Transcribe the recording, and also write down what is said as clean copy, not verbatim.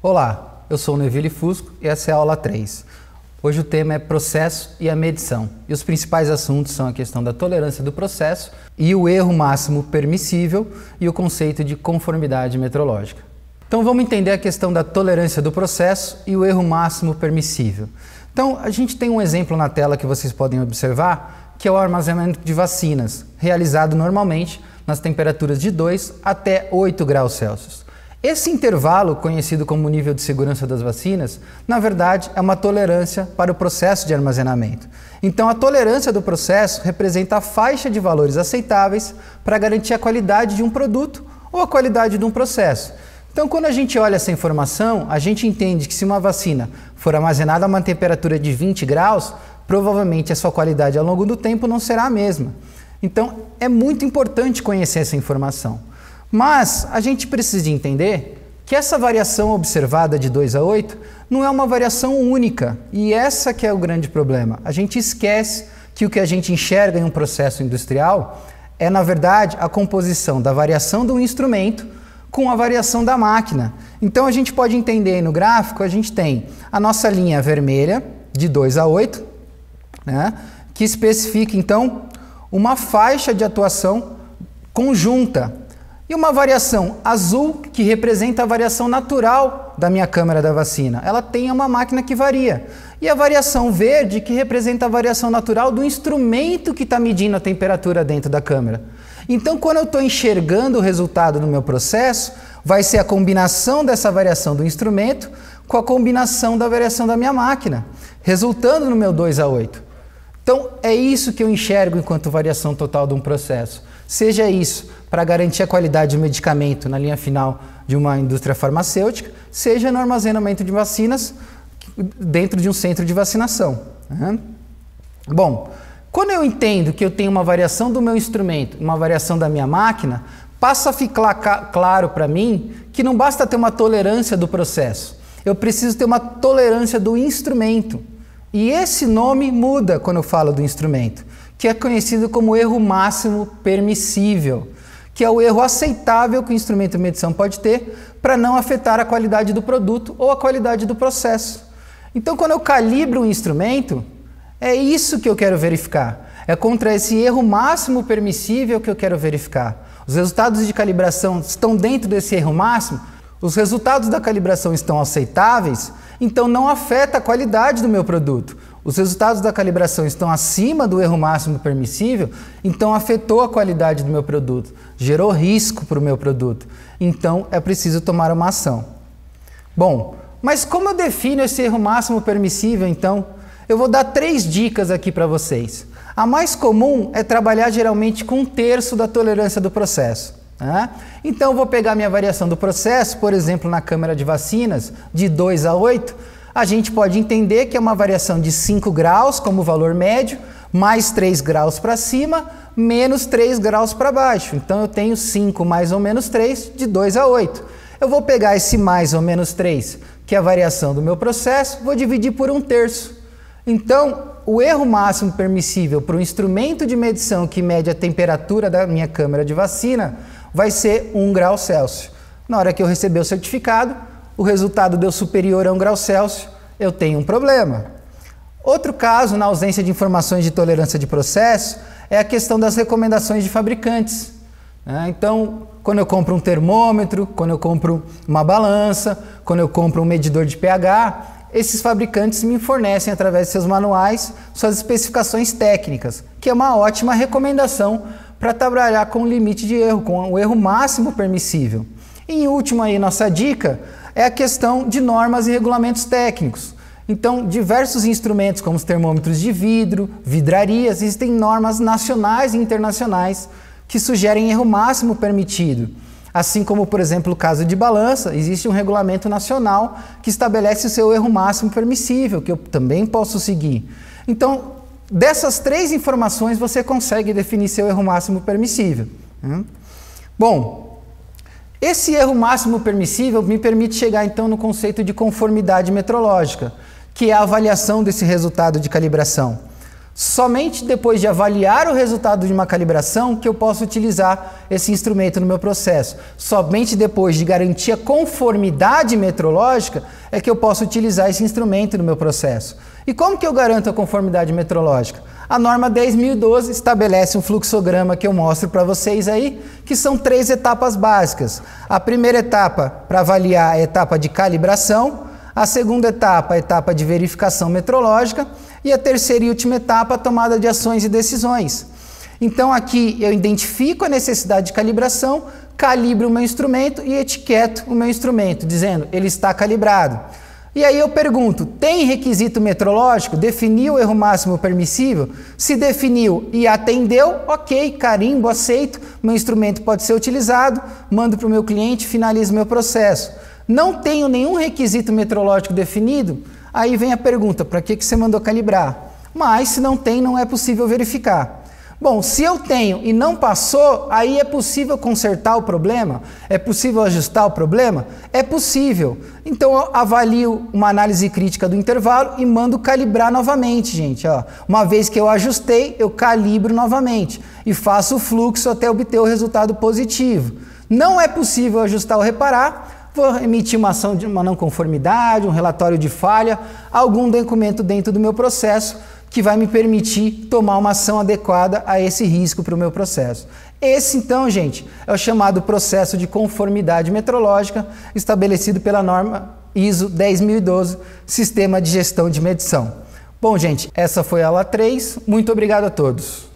Olá, eu sou o Neville Fusco e essa é a aula 3. Hoje o tema é processo e a medição. E os principais assuntos são a questão da tolerância do processo e o erro máximo permissível e o conceito de conformidade metrológica. Então vamos entender a questão da tolerância do processo e o erro máximo permissível. Então a gente tem um exemplo na tela que vocês podem observar, que é o armazenamento de vacinas, realizado normalmente nas temperaturas de 2 até 8 graus Celsius. Esse intervalo, conhecido como nível de segurança das vacinas, na verdade é uma tolerância para o processo de armazenamento. Então a tolerância do processo representa a faixa de valores aceitáveis para garantir a qualidade de um produto ou a qualidade de um processo. Então quando a gente olha essa informação, a gente entende que se uma vacina for armazenada a uma temperatura de 20 graus, provavelmente a sua qualidade ao longo do tempo não será a mesma. Então é muito importante conhecer essa informação. Mas a gente precisa entender que essa variação observada de 2 a 8 não é uma variação única, e essa que é o grande problema. A gente esquece que o que a gente enxerga em um processo industrial é, na verdade, a composição da variação do instrumento com a variação da máquina. Então a gente pode entender aí no gráfico, a gente tem a nossa linha vermelha de 2 a 8, né, que especifica então uma faixa de atuação conjunta. E uma variação azul, que representa a variação natural da minha câmara da vacina. Ela tem uma máquina que varia. E a variação verde, que representa a variação natural do instrumento que está medindo a temperatura dentro da câmara. Então, quando eu estou enxergando o resultado do meu processo, vai ser a combinação dessa variação do instrumento com a combinação da variação da minha máquina, resultando no meu 2 a 8. Então, é isso que eu enxergo enquanto variação total de um processo. Seja isso para garantir a qualidade do medicamento na linha final de uma indústria farmacêutica, seja no armazenamento de vacinas dentro de um centro de vacinação. Bom, quando eu entendo que eu tenho uma variação do meu instrumento, uma variação da minha máquina, passa a ficar claro para mim que não basta ter uma tolerância do processo, eu preciso ter uma tolerância do instrumento. E esse nome muda quando eu falo do instrumento, que é conhecido como erro máximo permissível, que é o erro aceitável que o instrumento de medição pode ter para não afetar a qualidade do produto ou a qualidade do processo. Então, quando eu calibro um instrumento, é isso que eu quero verificar. É contra esse erro máximo permissível que eu quero verificar. Os resultados de calibração estão dentro desse erro máximo? Os resultados da calibração estão aceitáveis? Então não afeta a qualidade do meu produto. Os resultados da calibração estão acima do erro máximo permissível, então afetou a qualidade do meu produto, gerou risco para o meu produto. Então é preciso tomar uma ação. Bom, mas como eu defino esse erro máximo permissível então? Eu vou dar 3 dicas aqui para vocês. A mais comum é trabalhar geralmente com 1/3 da tolerância do processo. Então eu vou pegar minha variação do processo, por exemplo, na câmara de vacinas, de 2 a 8, a gente pode entender que é uma variação de 5 graus como valor médio, mais 3 graus para cima, menos 3 graus para baixo. Então eu tenho 5 mais ou menos 3, de 2 a 8. Eu vou pegar esse mais ou menos 3, que é a variação do meu processo, vou dividir por 1/3. Então, o erro máximo permissível para o instrumento de medição que mede a temperatura da minha câmara de vacina vai ser 1 grau Celsius. Na hora que eu receber o certificado, o resultado deu superior a 1 grau Celsius, eu tenho um problema. Outro caso, na ausência de informações de tolerância de processo, é a questão das recomendações de fabricantes. Então, quando eu compro um termômetro, quando eu compro uma balança, quando eu compro um medidor de pH, esses fabricantes me fornecem, através de seus manuais, suas especificações técnicas, que é uma ótima recomendação para trabalhar com o limite de erro, com o erro máximo permissível. E, em último, aí, nossa dica é a questão de normas e regulamentos técnicos. Então, diversos instrumentos, como os termômetros de vidro, vidrarias, existem normas nacionais e internacionais que sugerem erro máximo permitido. Assim como, por exemplo, no caso de balança, existe um regulamento nacional que estabelece o seu erro máximo permissível, que eu também posso seguir. Então, dessas 3 informações, você consegue definir seu erro máximo permissível. Bom, esse erro máximo permissível me permite chegar, então, no conceito de conformidade metrológica, que é a avaliação desse resultado de calibração. Somente depois de avaliar o resultado de uma calibração que eu posso utilizar esse instrumento no meu processo. Somente depois de garantir a conformidade metrológica é que eu posso utilizar esse instrumento no meu processo. E como que eu garanto a conformidade metrológica? A norma 10.012 estabelece um fluxograma que eu mostro para vocês aí, que são 3 etapas básicas. A primeira etapa para avaliar é a etapa de calibração, a segunda etapa, a etapa de verificação metrológica, e a terceira e última etapa, a tomada de ações e decisões. Então aqui eu identifico a necessidade de calibração, calibro o meu instrumento e etiqueto o meu instrumento, dizendo ele está calibrado. E aí eu pergunto, tem requisito metrológico? Definiu o erro máximo permissível? Se definiu e atendeu, ok, carimbo, aceito, meu instrumento pode ser utilizado, mando para o meu cliente, finalizo meu processo. Não tenho nenhum requisito metrológico definido? Aí vem a pergunta, para que você mandou calibrar? Mas se não tem, não é possível verificar. Bom, se eu tenho e não passou, aí é possível consertar o problema? É possível ajustar o problema? É possível. Então eu avalio uma análise crítica do intervalo e mando calibrar novamente, gente. Ó, uma vez que eu ajustei, eu calibro novamente e faço o fluxo até obter o resultado positivo. Não é possível ajustar ou reparar, vou emitir uma ação de uma não conformidade, um relatório de falha, algum documento dentro do meu processo que vai me permitir tomar uma ação adequada a esse risco para o meu processo. Esse, então, gente, é o chamado processo de conformidade metrológica estabelecido pela norma ISO 10.012, Sistema de Gestão de Medição. Bom, gente, essa foi a aula 3. Muito obrigado a todos.